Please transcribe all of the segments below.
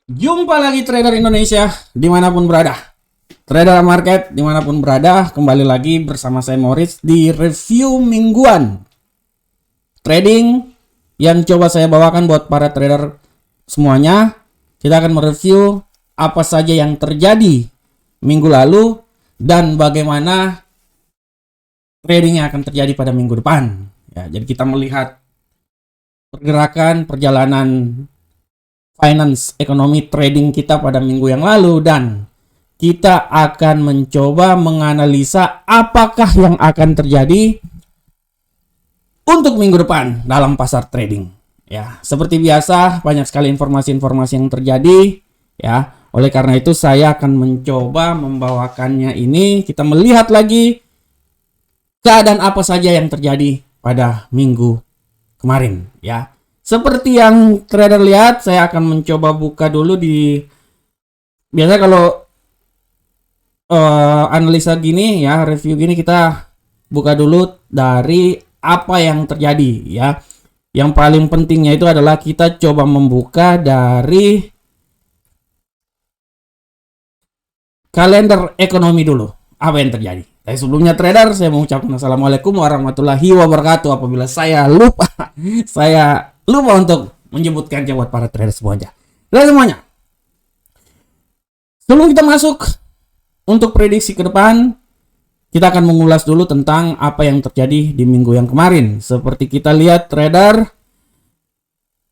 Jumpa lagi trader Indonesia dimanapun berada. Trader market dimanapun berada, kembali lagi bersama saya Moritz di review mingguan trading yang coba saya bawakan buat para trader semuanya. Kita akan mereview apa saja yang terjadi minggu lalu dan bagaimana trading yang akan terjadi pada minggu depan. Ya, jadi kita melihat pergerakan perjalanan finance ekonomi trading kita pada minggu yang lalu, dan kita akan mencoba menganalisa apakah yang akan terjadi untuk minggu depan dalam pasar trading. Ya, seperti biasa banyak sekali informasi-informasi yang terjadi ya. Oleh karena itu saya akan mencoba membawakannya ini, kita melihat lagi keadaan apa saja yang terjadi pada minggu kemarin ya. Seperti yang trader lihat, saya akan mencoba buka dulu di, biasanya kalau analisa gini ya, review gini, kita buka dulu dari apa yang terjadi ya. Yang paling pentingnya itu adalah kita coba membuka dari kalender ekonomi dulu, apa yang terjadi. Tapi sebelumnya trader, saya mengucapkan assalamualaikum warahmatullahi wabarakatuh. Apabila saya lupa untuk menyebutkan buat para trader semuanya. Dan semuanya, sebelum kita masuk untuk prediksi ke depan, kita akan mengulas dulu tentang apa yang terjadi di minggu yang kemarin. Seperti kita lihat trader,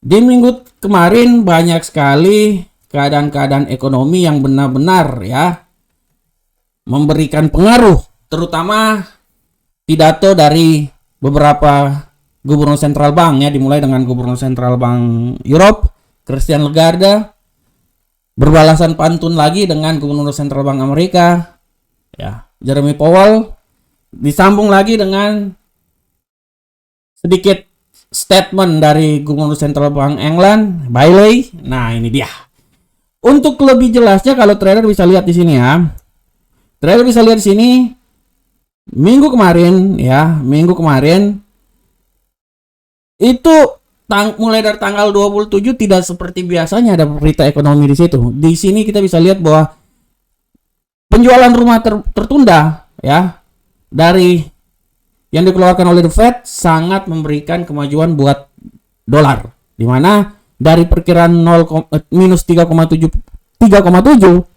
di minggu kemarin banyak sekali keadaan-keadaan ekonomi yang benar-benar ya memberikan pengaruh, terutama pidato dari beberapa gubernur sentral bank ya, dimulai dengan gubernur sentral bank Europe, Christine Lagarde, berbalasan pantun lagi dengan gubernur sentral bank Amerika ya, Jeremy Powell, disambung lagi dengan sedikit statement dari gubernur sentral bank England, Bailey. Nah, ini dia. Untuk lebih jelasnya, kalau trader bisa lihat di sini ya. Trader bisa lihat di sini minggu kemarin itu mulai dari tanggal 27 tidak seperti biasanya ada berita ekonomi di situ. Di sini kita bisa lihat bahwa penjualan rumah tertunda ya dari yang dikeluarkan oleh The Fed sangat memberikan kemajuan buat dolar, di mana dari perkiraan minus 3,7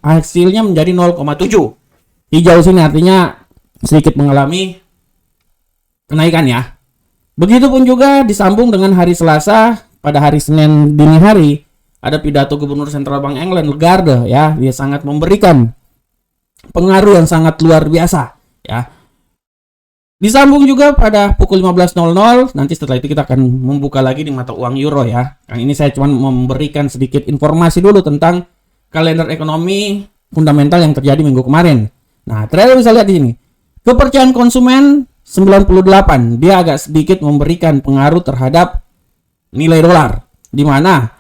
hasilnya menjadi 0,7. Hijau sini artinya sedikit mengalami kenaikan ya. Begitupun juga disambung dengan hari Selasa, pada hari Senin dini hari ada pidato gubernur sentral bank England Lagarde ya, dia sangat memberikan pengaruh yang sangat luar biasa ya. Disambung juga pada pukul 15.00, nanti setelah itu kita akan membuka lagi di mata uang euro ya. Yang ini saya cuma memberikan sedikit informasi dulu tentang kalender ekonomi fundamental yang terjadi minggu kemarin. Nah, trader bisa lihat di sini. Kepercayaan konsumen 98, dia agak sedikit memberikan pengaruh terhadap nilai dolar, di mana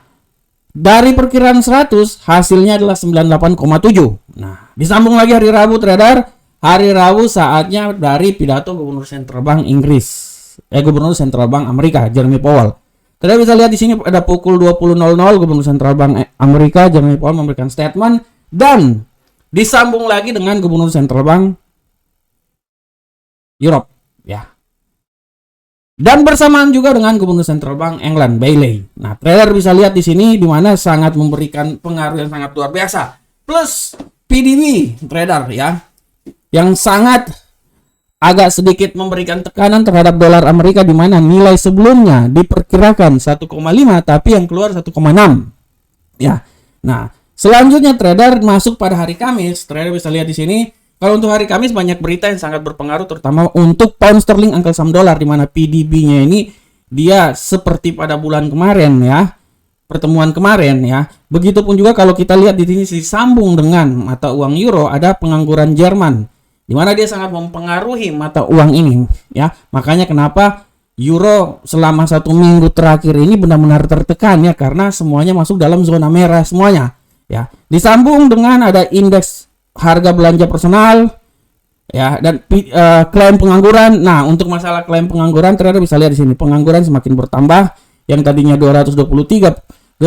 dari perkiraan 100 hasilnya adalah 98,7. Nah, disambung lagi hari Rabu trader. Hari Rabu saatnya dari pidato gubernur sentral bank Inggris, gubernur sentral bank Amerika Jeremy Powell. Trader bisa lihat di sini pada pukul 20.00 gubernur sentral bank Amerika Jeremy Powell memberikan statement, dan disambung lagi dengan gubernur sentral bank Europe ya. Dan bersamaan juga dengan gubernur sentral bank England Bailey. Nah, trader bisa lihat di sini di mana sangat memberikan pengaruh yang sangat luar biasa. Plus PDB trader ya, yang sangat agak sedikit memberikan tekanan terhadap dolar Amerika, di mana nilai sebelumnya diperkirakan 1,5 tapi yang keluar 1,6 ya. Nah, selanjutnya trader masuk pada hari Kamis. Trader bisa lihat di sini. Kalau untuk hari Kamis banyak berita yang sangat berpengaruh, terutama untuk pound sterling angkel saham dolar, di mana PDB-nya ini dia seperti pada bulan kemarin ya, pertemuan kemarin ya. Begitupun juga kalau kita lihat di sini disambung dengan mata uang euro, ada pengangguran Jerman, di mana dia sangat mempengaruhi mata uang ini ya. Makanya kenapa euro selama 1 minggu terakhir ini benar-benar tertekan ya, karena semuanya masuk dalam zona merah semuanya ya. Disambung dengan ada indeks harga belanja personal ya, dan klaim pengangguran. Nah, untuk masalah klaim pengangguran trader bisa lihat di sini, pengangguran semakin bertambah, yang tadinya 228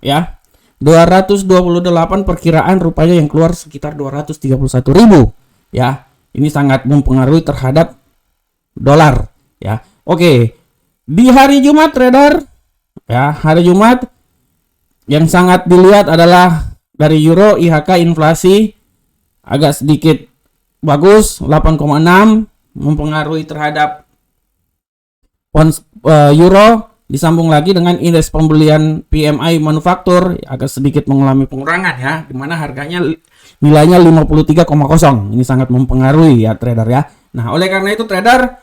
ya 228 perkiraan rupanya yang keluar sekitar 231.000 ya. Ini sangat mempengaruhi terhadap dolar ya. Oke. Di hari Jumat trader ya, hari Jumat yang sangat dilihat adalah dari euro IHK inflasi agak sedikit bagus 8,6 mempengaruhi terhadap euro. Disambung lagi dengan indeks pembelian PMI manufaktur agak sedikit mengalami pengurangan ya, di mana harganya nilainya 53,0. Ini sangat mempengaruhi ya trader ya. Nah, oleh karena itu trader,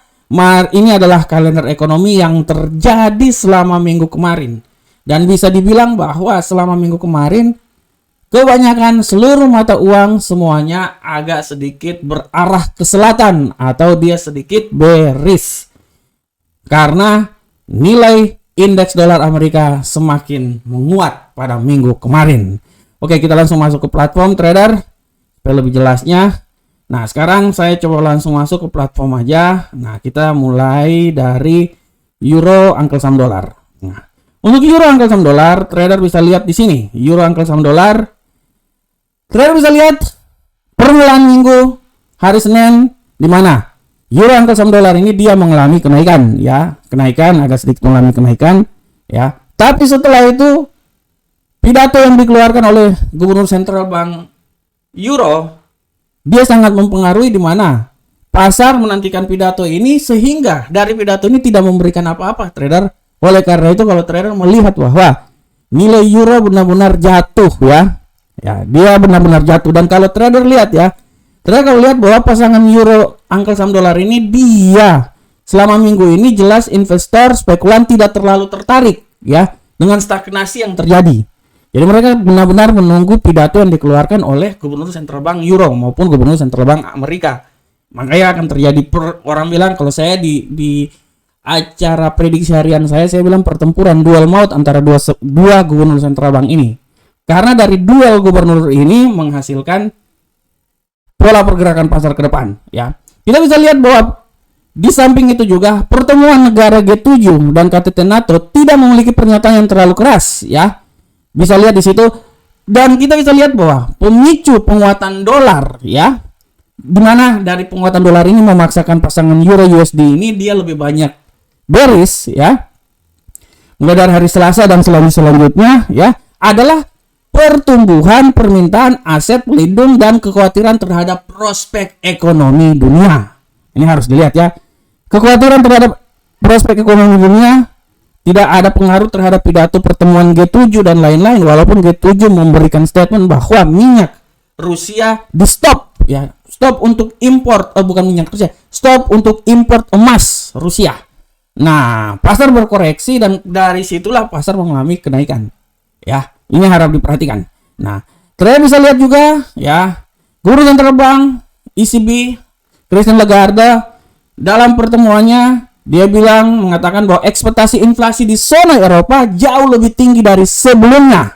ini adalah kalender ekonomi yang terjadi selama minggu kemarin. Dan bisa dibilang bahwa selama minggu kemarin kebanyakan seluruh mata uang semuanya agak sedikit berarah ke selatan atau dia sedikit bearish. Karena nilai indeks dolar Amerika semakin menguat pada minggu kemarin. Oke, kita langsung masuk ke platform trader supaya lebih jelasnya. Nah, sekarang saya coba langsung masuk ke platform aja. Nah, kita mulai dari euro angkel saham dolar. Nah, untuk euro angkel saham dolar, trader bisa lihat di sini. Euro angkel saham dolar, trader bisa lihat permulaan minggu hari Senin di mana euro angkel saham dolar ini dia mengalami kenaikan ya, kenaikan agak sedikit mengalami kenaikan ya. Tapi setelah itu pidato yang dikeluarkan oleh Gubernur Sentral Bank Euro dia sangat mempengaruhi di mana pasar menantikan pidato ini sehingga dari pidato ini tidak memberikan apa-apa trader. Oleh karena itu kalau trader melihat bahwa nilai euro benar-benar jatuh ya, dia benar-benar jatuh. Dan kalau trader lihat ya, trader kalau lihat bahwa pasangan euro angkel saham dolar ini dia selama minggu ini jelas investor spekulan tidak terlalu tertarik ya dengan stagnasi yang terjadi. Jadi mereka benar-benar menunggu pidato yang dikeluarkan oleh Gubernur Sentral Bank Euro maupun Gubernur Sentral Bank Amerika. Makanya akan terjadi orang bilang kalau saya di acara prediksi harian saya bilang pertempuran duel maut antara dua Gubernur Sentral Bank ini. Karena dari duel gubernur ini menghasilkan pola pergerakan pasar ke depan ya. Kita bisa lihat bahwa di samping itu juga pertemuan negara G7 dan KTT NATO tidak memiliki pernyataan yang terlalu keras ya. Bisa lihat di situ dan kita bisa lihat bahwa pemicu penguatan dolar ya, di mana dari penguatan dolar ini memaksakan pasangan euro USD ini dia lebih banyak bearish ya. Mulai dari hari Selasa dan selanjutnya ya adalah pertumbuhan permintaan aset pelindung dan kekhawatiran terhadap prospek ekonomi dunia. Ini harus dilihat ya. Kekhawatiran terhadap prospek ekonomi dunia tidak ada pengaruh terhadap pidato pertemuan G7 dan lain-lain. Walaupun G7 memberikan statement bahwa minyak Rusia di stop ya. Stop untuk import, bukan minyak Rusia. Stop untuk import emas Rusia. Nah, pasar berkoreksi dan dari situlah pasar mengalami kenaikan. Ya. Ini harap diperhatikan. Nah, trader bisa lihat juga ya, Gubernur Sentral Bank ECB Christine Lagarde dalam pertemuannya dia mengatakan bahwa ekspektasi inflasi di zona Eropa jauh lebih tinggi dari sebelumnya.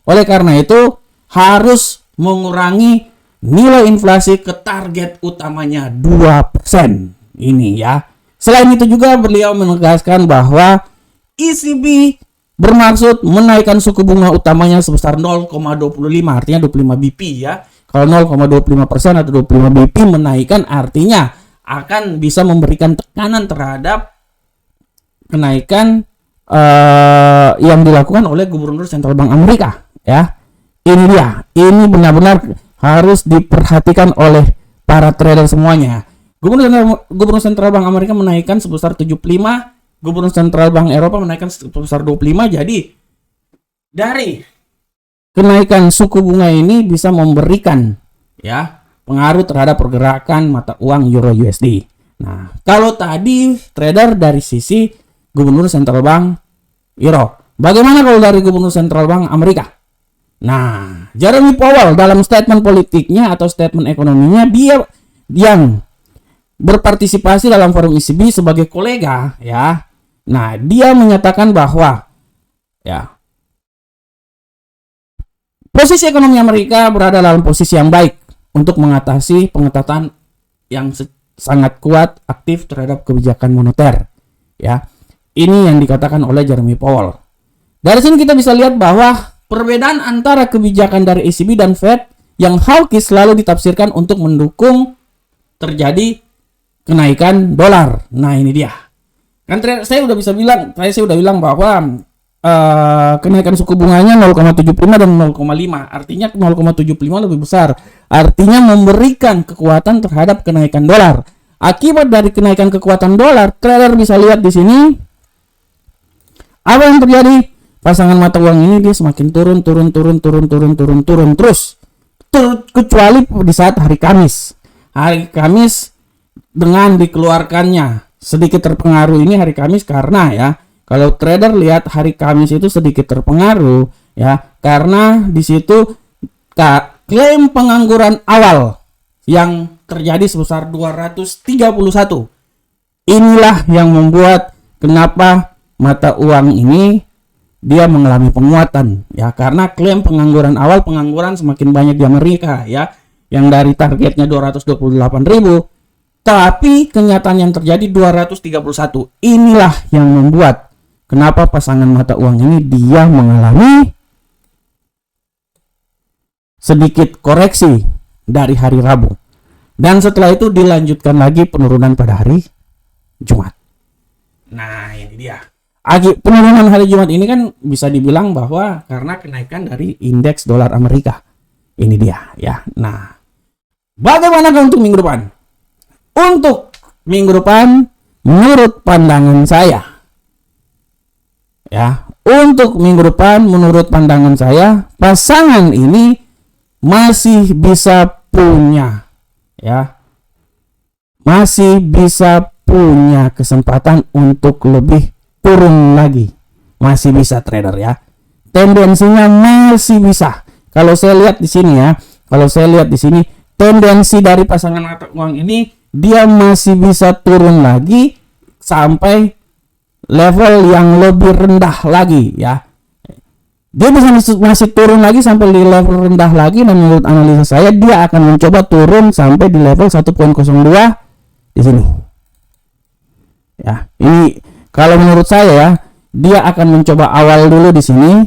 Oleh karena itu harus mengurangi nilai inflasi ke target utamanya 2%. Ini ya. Selain itu juga beliau menegaskan bahwa ECB bermaksud menaikkan suku bunga utamanya sebesar 0,25 artinya 25 BP ya. Kalau 0,25% atau 25 BP menaikkan artinya akan bisa memberikan tekanan terhadap kenaikan yang dilakukan oleh Gubernur Sentral Bank Amerika ya. Ini dia. Ini benar-benar harus diperhatikan oleh para trader semuanya. Gubernur Sentral Bank Amerika menaikkan sebesar 75, Gubernur Sentral Bank Eropa menaikkan sebesar 25. Jadi dari kenaikan suku bunga ini bisa memberikan ya pengaruh terhadap pergerakan mata uang euro USD. Nah, kalau tadi trader dari sisi Gubernur Sentral Bank Euro, bagaimana kalau dari Gubernur Sentral Bank Amerika? Nah, Jeremy Powell dalam statement politiknya atau statement ekonominya dia yang berpartisipasi dalam forum ECB sebagai kolega ya. Nah, dia menyatakan bahwa ya posisi ekonomi Amerika berada dalam posisi yang baik untuk mengatasi pengetatan yang sangat kuat aktif terhadap kebijakan moneter. Ya, ini yang dikatakan oleh Jeremy Powell. Dari sini kita bisa lihat bahwa perbedaan antara kebijakan dari ECB dan Fed yang hawkish selalu ditafsirkan untuk mendukung terjadi kenaikan dolar. Nah, ini dia. Kan saya udah bilang bahwa kenaikan suku bunganya 0,75 dan 0,5. Artinya 0,75 lebih besar. Artinya memberikan kekuatan terhadap kenaikan dolar. Akibat dari kenaikan kekuatan dolar, trader bisa lihat di sini apa yang terjadi. Pasangan mata uang ini dia semakin turun terus. Kecuali di saat hari Kamis. Hari Kamis dengan dikeluarkannya sedikit terpengaruh ini hari Kamis karena ya, kalau trader lihat hari Kamis itu sedikit terpengaruh ya, karena di situ klaim pengangguran awal yang terjadi sebesar 231. Inilah yang membuat kenapa mata uang ini dia mengalami penguatan ya, karena klaim pengangguran awal, pengangguran semakin banyak di Amerika ya, yang dari targetnya 228.000 tapi kenyataan yang terjadi 231. Inilah yang membuat kenapa pasangan mata uang ini dia mengalami sedikit koreksi dari hari Rabu. Dan setelah itu dilanjutkan lagi penurunan pada hari Jumat. Nah, ini dia. Penurunan hari Jumat ini kan bisa dibilang bahwa karena kenaikan dari indeks dolar Amerika. Ini dia ya. Nah, bagaimana untuk minggu depan? Untuk minggu depan menurut pandangan saya ya, untuk minggu depan menurut pandangan saya pasangan ini masih bisa punya ya, masih bisa punya kesempatan untuk lebih turun lagi. Masih bisa trader ya. Tendensinya masih bisa. Kalau saya lihat di sini ya, tendensi dari pasangan mata uang ini dia masih bisa turun lagi sampai level yang lebih rendah lagi ya. Dia bisa masih turun lagi sampai di level rendah lagi, dan menurut analisa saya dia akan mencoba turun sampai di level 1.02 di sini. Ya, ini kalau menurut saya ya, dia akan mencoba awal dulu di sini.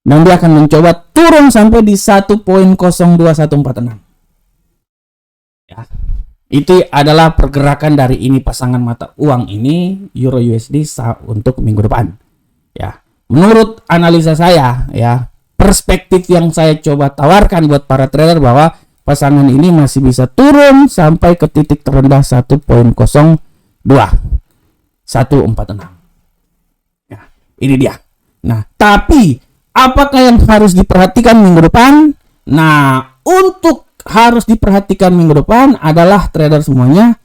Dan dia akan mencoba turun sampai di 1.02146. Ya. Itu adalah pergerakan dari ini pasangan mata uang ini Euro USD untuk minggu depan. Ya. Menurut analisa saya ya, perspektif yang saya coba tawarkan buat para trader bahwa pasangan ini masih bisa turun sampai ke titik terendah 1.02 146. Ya, ini dia. Nah, tapi apakah yang harus diperhatikan minggu depan? Nah, untuk harus diperhatikan minggu depan adalah trader semuanya.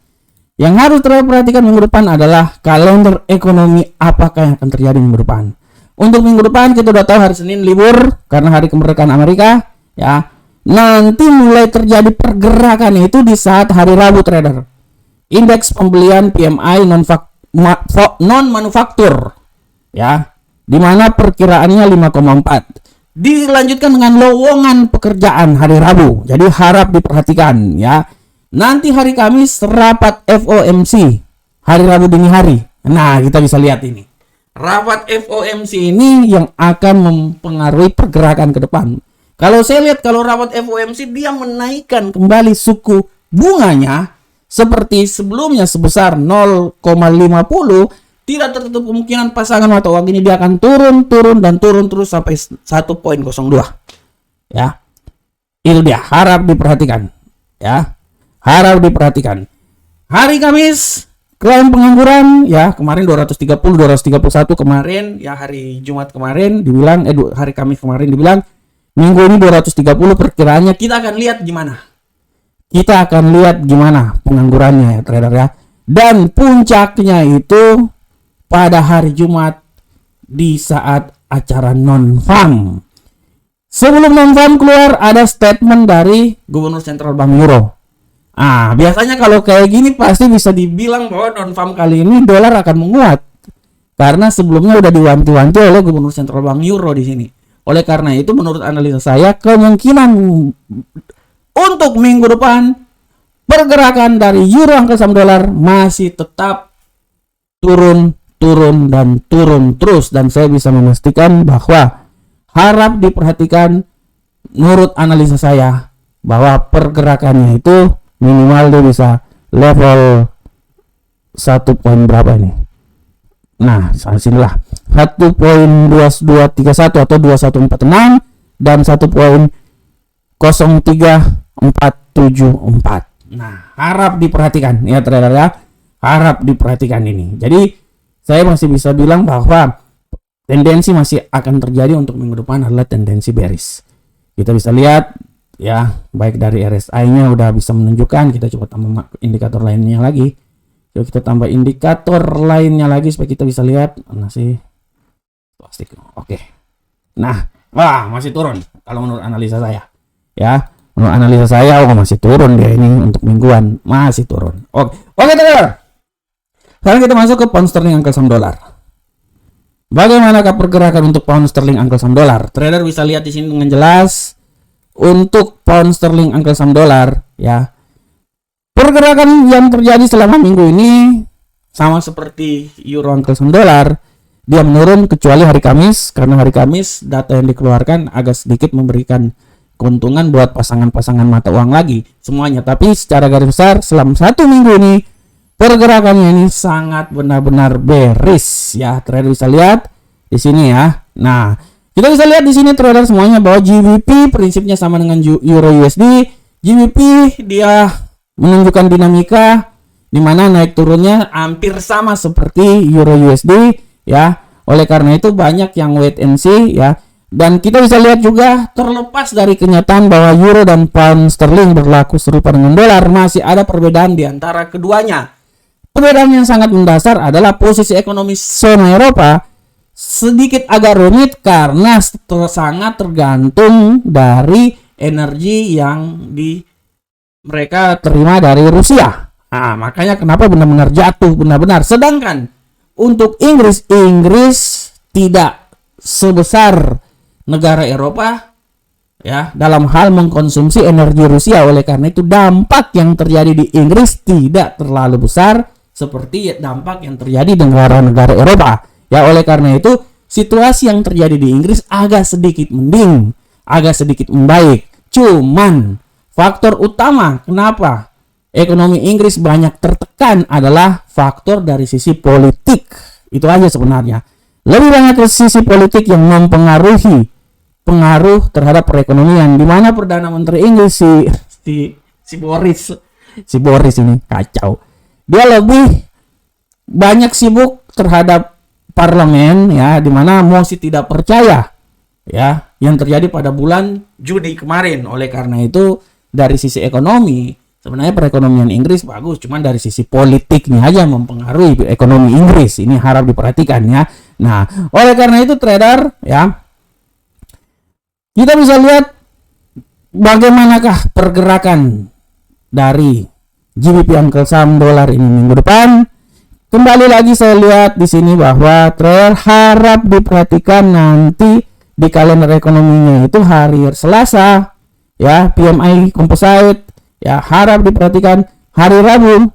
Yang harus trader perhatikan minggu depan adalah kalender ekonomi, apakah yang akan terjadi minggu depan. Untuk minggu depan kita udah tahu hari Senin libur karena hari kemerdekaan Amerika ya. Nanti mulai terjadi pergerakan itu di saat hari Rabu trader. Indeks pembelian PMI non manufaktur ya, di mana perkiraannya 5,4. Dilanjutkan dengan lowongan pekerjaan hari Rabu. Jadi harap diperhatikan ya. Nanti hari Kamis rapat FOMC hari Rabu dini hari. Nah, kita bisa lihat ini. Rapat FOMC ini yang akan mempengaruhi pergerakan ke depan. Kalau saya lihat, kalau rapat FOMC dia menaikkan kembali suku bunganya seperti sebelumnya sebesar 0,50, tidak tertutup kemungkinan pasangan mata uang ini dia akan turun terus sampai 1.02. Ya. Itu dia, harap diperhatikan. Ya. Harap diperhatikan. Hari Kamis klaim pengangguran ya, kemarin 231 kemarin ya, hari Jumat kemarin dibilang hari Kamis kemarin dibilang minggu ini 230 perkiraannya. Kita akan lihat gimana. Penganggurannya ya trader ya. Dan puncaknya itu pada hari Jumat di saat acara non-farm. Sebelum non-farm keluar ada statement dari Gubernur Central Bank Euro. Biasanya kalau kayak gini pasti bisa dibilang bahwa non-farm kali ini dolar akan menguat. Karena sebelumnya udah diwanti-wanti oleh Gubernur Central Bank Euro di sini. Oleh karena itu menurut analisa saya kemungkinan untuk minggu depan pergerakan dari euro angka saham dolar masih tetap turun turun dan turun terus, dan saya bisa memastikan bahwa harap diperhatikan menurut analisa saya bahwa pergerakannya itu minimal dia bisa level 1 poin berapa ini. Nah, sinilah 1.2231 atau 2146 dan 1.03474. Nah, harap diperhatikan ya trader ya. Harap diperhatikan ini. Jadi saya masih bisa bilang bahwa tendensi masih akan terjadi untuk minggu depan adalah tendensi bearish. Kita bisa lihat ya, baik dari RSI-nya udah bisa menunjukkan. Kita coba tambah indikator lainnya lagi. Coba kita tambah indikator lainnya lagi supaya kita bisa lihat mana sih plastik. Oke. Nah, wah masih turun kalau menurut analisa saya. Ya, menurut analisa saya masih turun dia ini untuk mingguan, masih turun. Oke, teman-teman. Sekarang kita masuk ke pound sterling angka saham dolar. Bagaimanakah pergerakan untuk pound sterling angka saham dolar? Trader bisa lihat di sini dengan jelas untuk pound sterling angka saham dolar ya. Pergerakan yang terjadi selama minggu ini sama seperti euro angka saham dolar, dia menurun kecuali hari Kamis, karena hari Kamis data yang dikeluarkan agak sedikit memberikan keuntungan buat pasangan-pasangan mata uang lagi semuanya. Tapi secara garis besar selama 1 minggu ini pergerakannya ini sangat benar-benar bearish ya. Trader bisa lihat di sini ya. Nah, kita bisa lihat di sini trader semuanya bahwa GBP prinsipnya sama dengan Euro USD. GBP dia menunjukkan dinamika di mana naik turunnya hampir sama seperti Euro USD ya. Oleh karena itu banyak yang wait and see ya. Dan kita bisa lihat juga terlepas dari kenyataan bahwa euro dan pound sterling berlaku serupa dengan dolar, masih ada perbedaan di antara keduanya. Perbedaan yang sangat mendasar adalah posisi ekonomi zona Eropa sedikit agak rumit karena sangat tergantung dari energi yang mereka terima dari Rusia. Nah, makanya kenapa benar-benar jatuh benar-benar. Sedangkan untuk Inggris tidak sebesar negara Eropa ya dalam hal mengkonsumsi energi Rusia. Oleh karena itu dampak yang terjadi di Inggris tidak terlalu besar seperti dampak yang terjadi di negara-negara Eropa. Ya, oleh karena itu situasi yang terjadi di Inggris agak sedikit mending, agak sedikit membaik. Cuman faktor utama kenapa ekonomi Inggris banyak tertekan adalah faktor dari sisi politik. Itu aja sebenarnya. Lebih banyak dari sisi politik yang mempengaruhi terhadap perekonomian, di mana Perdana Menteri Inggris si Boris ini kacau. Dia lebih banyak sibuk terhadap parlemen ya, di mana mosi tidak percaya ya yang terjadi pada bulan Juni kemarin. Oleh karena itu dari sisi ekonomi sebenarnya perekonomian Inggris bagus, cuman dari sisi politiknya aja mempengaruhi ekonomi Inggris. Ini harap diperhatikan ya. Nah, oleh karena itu trader ya, kita bisa lihat bagaimanakah pergerakan dari GBP angka saham dolar ini minggu depan. Kembali lagi saya lihat di sini bahwa trader harap diperhatikan nanti di kalender ekonominya itu hari Selasa ya, PMI composite ya harap diperhatikan. Hari Rabu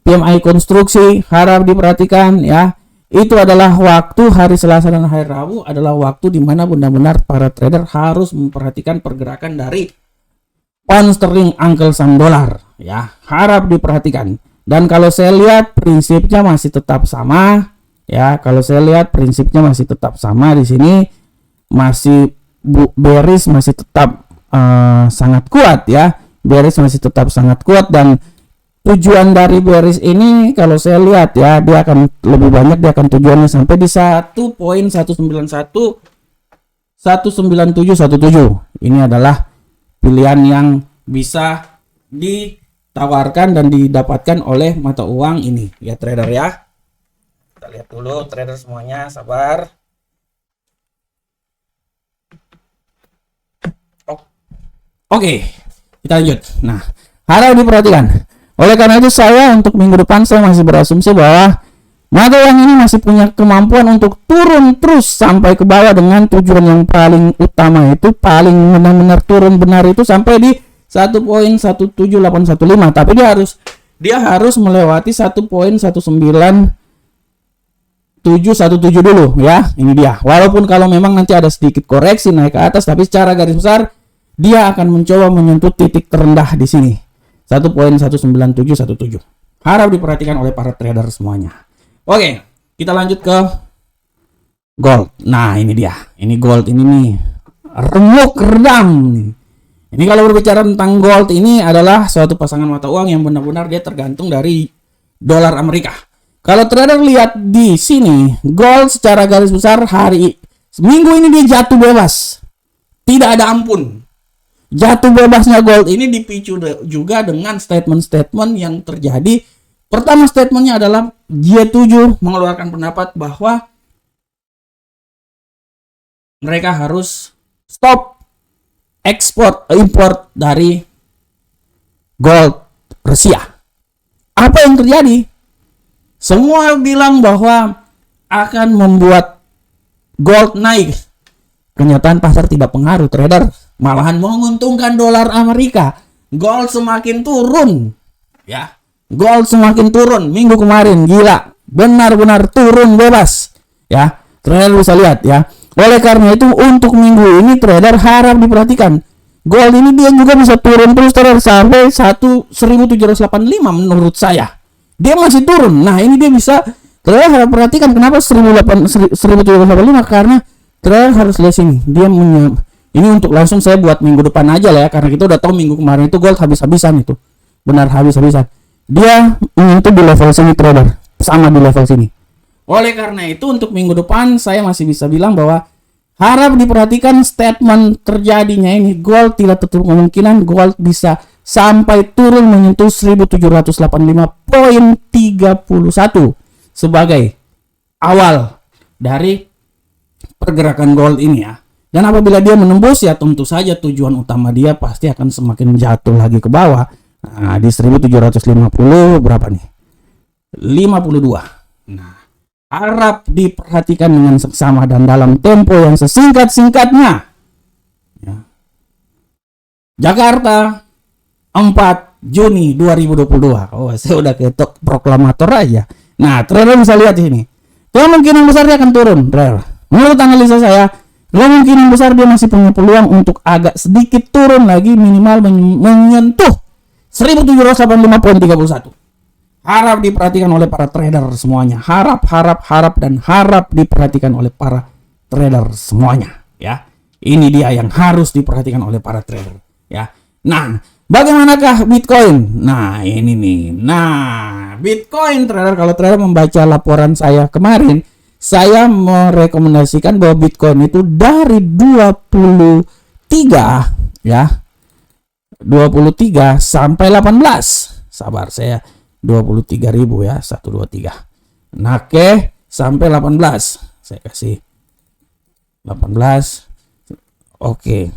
PMI konstruksi harap diperhatikan ya. Itu adalah waktu hari Selasa dan hari Rabu adalah waktu di mana benar-benar para trader harus memperhatikan pergerakan dari pound sterling angka saham dolar ya, harap diperhatikan. Dan kalau saya lihat prinsipnya masih tetap sama ya, kalau saya lihat prinsipnya masih tetap sama di sini, masih bearish masih tetap sangat kuat ya. Bearish masih tetap sangat kuat, dan tujuan dari bearish ini kalau saya lihat ya, dia akan lebih banyak, dia akan tujuannya sampai di 1.19717. Ini adalah pilihan yang bisa ditawarkan dan didapatkan oleh mata uang ini ya trader ya. Kita lihat dulu trader semuanya, sabar. Oke, kita lanjut. Nah, harap diperhatikan. Oleh karena itu saya untuk minggu depan saya masih berasumsi bahwa mata uang ini masih punya kemampuan untuk turun terus sampai ke bawah, dengan tujuan yang paling utama itu paling benar-benar turun benar itu sampai di 1.17815. Tapi dia harus melewati 1.19675 717 dulu ya. Ini dia. Walaupun kalau memang nanti ada sedikit koreksi naik ke atas, tapi secara garis besar dia akan mencoba menyentuh titik terendah di sini. 1.19717. Harap diperhatikan oleh para trader semuanya. Oke, kita lanjut ke gold. Nah, ini dia. Ini gold ini nih. Remuk redam nih. Ini kalau berbicara tentang gold, ini adalah suatu pasangan mata uang yang benar-benar dia tergantung dari dolar Amerika. Kalau trader lihat di sini, gold secara garis besar minggu ini dia jatuh bebas. Tidak ada ampun. Jatuh bebasnya gold ini dipicu juga dengan statement-statement yang terjadi. Pertama statementnya adalah G7 mengeluarkan pendapat bahwa mereka harus stop import dari gold Rusia. Apa yang terjadi? Semua bilang bahwa akan membuat gold naik. Kenyataan pasar tidak pengaruh, trader. Malahan menguntungkan dolar Amerika. Gold semakin turun. Ya, gold semakin turun. Minggu kemarin gila, benar-benar turun bebas. Ya, trader bisa lihat ya. Oleh karena itu untuk minggu ini trader harap diperhatikan. Gold ini dia juga bisa turun terus trader sampai 1785 menurut saya. Dia masih turun. Nah, ini dia bisa trader harap perhatikan kenapa 1785 karena trader harus lihat sini. Ini untuk langsung saya buat minggu depan aja lah ya, karena kita udah tahu minggu kemarin itu gold habis-habisan itu. Benar habis-habisan. Dia menyentuh di level sini trader, sama di level sini. Oleh karena itu untuk minggu depan saya masih bisa bilang bahwa harap diperhatikan statement terjadinya ini. Gold tidak tertutup kemungkinan gold bisa sampai turun menyentuh 1785.31 sebagai awal dari pergerakan gold ini ya. Dan apabila dia menembus ya tentu saja tujuan utama dia pasti akan semakin jatuh lagi ke bawah. Nah, di 1750 berapa nih? 52. Nah, harap diperhatikan dengan seksama dan dalam tempo yang sesingkat-singkatnya. Ya. Jakarta 4 Juni 2022. Oh, saya udah ketok proklamator aja. Nah, trader bisa lihat di sini. Kemungkinan besar dia akan turun, trader. Menurut analisa saya, kemungkinan besar dia masih punya peluang untuk agak sedikit turun lagi, minimal menyentuh 1785.31. Harap diperhatikan oleh para trader semuanya. Harap diperhatikan oleh para trader semuanya. Ya, ini dia yang harus diperhatikan oleh para trader. Ya, nah, bagaimanakah Bitcoin? Nah, ini nih. Nah, Bitcoin trader, kalau trader membaca laporan saya kemarin, saya merekomendasikan bahwa Bitcoin itu dari 23 ya. 23 sampai 18. Sabar saya 23.000 ya, 123. Nah, oke, sampai 18. Saya kasih 18. Oke.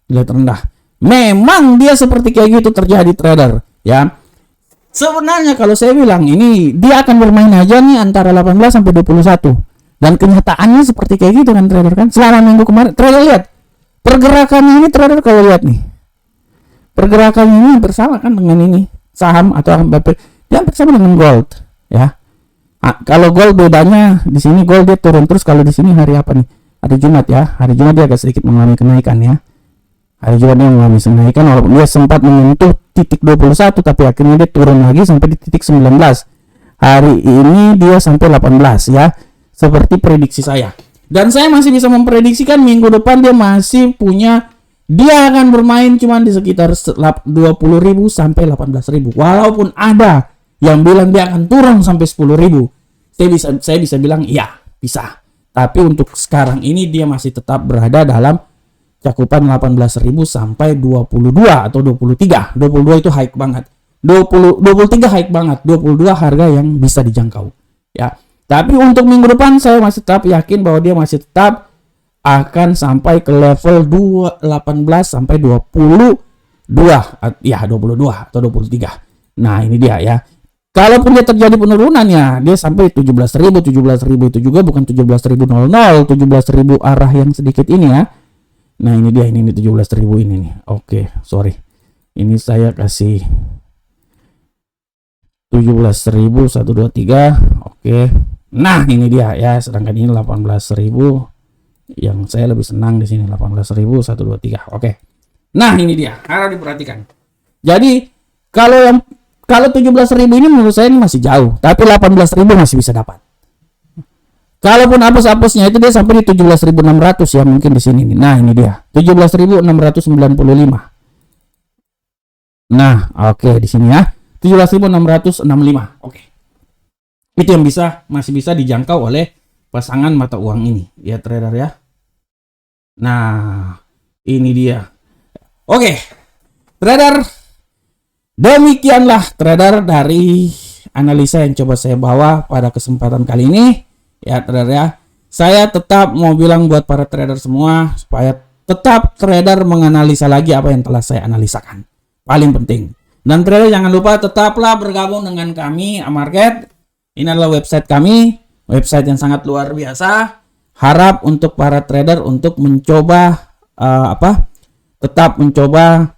Lihat rendah. Memang dia seperti kayak gitu terjadi trader, ya. Sebenarnya kalau saya bilang ini dia akan bermain aja nih antara 18 sampai 21. Dan kenyataannya seperti kayak gitu kan trader kan. Selama minggu kemarin trader lihat pergerakan ini trader kalau lihat nih. Pergerakan ini bersama kan dengan ini saham atau dia bersama dengan gold, ya. Kalau gold bedanya di sini gold dia turun terus, kalau di sini hari apa nih? Hari Jumat ya. Hari Jumat dia agak sedikit mengalami kenaikan ya. Hari Jumat dia mengalami kenaikan walaupun dia sempat menyentuh titik 21 tapi akhirnya dia turun lagi sampai di titik 19. Hari ini dia sampai 18 ya. Seperti prediksi saya. Dan saya masih bisa memprediksikan minggu depan dia akan bermain cuma di sekitar 20.000 sampai 18.000. Walaupun ada yang bilang dia akan turun sampai 10.000. Saya bisa bilang iya, bisa. Tapi untuk sekarang ini dia masih tetap berada dalam cakupan 18.000 sampai 22 atau 23. 22 itu high banget. 23 high banget. 22 harga yang bisa dijangkau. Ya. Tapi untuk minggu depan saya masih tetap yakin bahwa dia masih tetap akan sampai ke level 18 sampai 22. Ya, 22 atau 23. Nah, ini dia ya. Kalaupun dia terjadi penurunannya, dia sampai 17.000 itu juga bukan 17.000 17.000 arah yang sedikit ini ya. Nah, ini dia, ini 17.000 ini nih. Oke, sorry. Ini saya kasih 17.123. Oke. Nah, ini dia ya, sedangkan ini 18.000. Yang saya lebih senang di sini 18.000 1 2 3. Oke. Nah, ini dia, harus diperhatikan. Jadi, kalau 17.000 ini menurut saya ini masih jauh, tapi 18.000 masih bisa dapat. Kalaupun hapus-hapusnya itu dia sampai di 17.600 ya, mungkin di sini nih. Nah, ini dia. 17.695. Nah, oke di sini ya. 17.665. Oke. Itu yang masih bisa dijangkau oleh pasangan mata uang ini, ya trader ya. Nah, ini dia. Oke. Trader, demikianlah trader dari analisa yang coba saya bawa pada kesempatan kali ini. Ya trader ya, saya tetap mau bilang buat para trader semua supaya tetap trader menganalisa lagi apa yang telah saya analisakan. Paling penting. Dan trader jangan lupa tetaplah bergabung dengan kami Amarket. Ini adalah website kami, website yang sangat luar biasa. Harap untuk para trader untuk mencoba tetap mencoba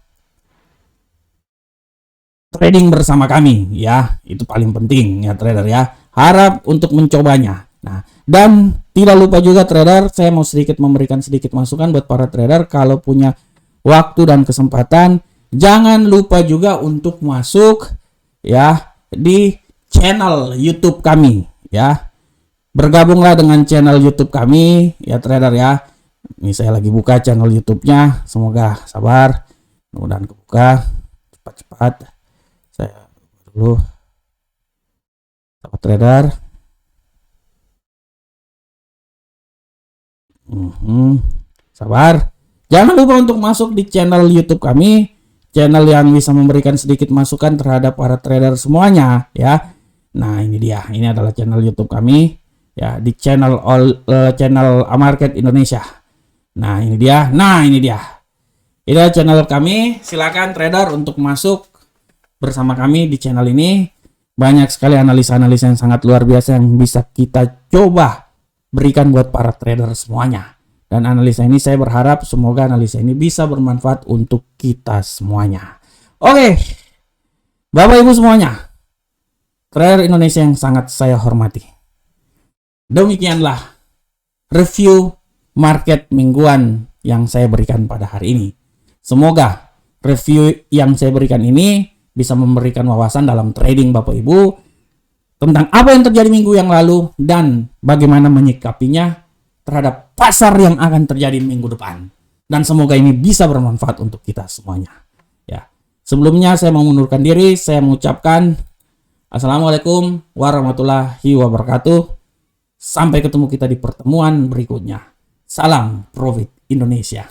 trading bersama kami ya. Itu paling penting ya trader ya. Harap untuk mencobanya. Nah, dan tidak lupa juga trader, saya mau memberikan sedikit masukan buat para trader kalau punya waktu dan kesempatan, jangan lupa juga untuk masuk ya di channel YouTube kami ya. Bergabunglah dengan channel YouTube kami ya trader ya. Ini saya lagi buka channel YouTube-nya, semoga sabar, mudah-mudahan kebuka cepat-cepat. Saya dulu sahabat trader. Sabar. Jangan lupa untuk masuk di channel YouTube kami, channel yang bisa memberikan sedikit masukan terhadap para trader semuanya ya. Nah, ini dia. Ini adalah channel YouTube kami ya, di channel Amarket Indonesia. Nah, ini dia. Ini adalah channel kami. Silakan trader untuk masuk bersama kami di channel ini. Banyak sekali analisa-analisa yang sangat luar biasa yang bisa kita coba berikan buat para trader semuanya. Dan analisa ini saya berharap semoga analisa ini bisa bermanfaat untuk kita semuanya. Oke, Bapak Ibu semuanya, trader Indonesia yang sangat saya hormati, demikianlah review market mingguan yang saya berikan pada hari ini. Semoga review yang saya berikan ini bisa memberikan wawasan dalam trading Bapak Ibu tentang apa yang terjadi minggu yang lalu dan bagaimana menyikapinya terhadap pasar yang akan terjadi minggu depan. Dan semoga ini bisa bermanfaat untuk kita semuanya. Ya. Sebelumnya saya mau mengundurkan diri, saya mengucapkan Assalamualaikum warahmatullahi wabarakatuh. Sampai ketemu kita di pertemuan berikutnya. Salam Profit Indonesia.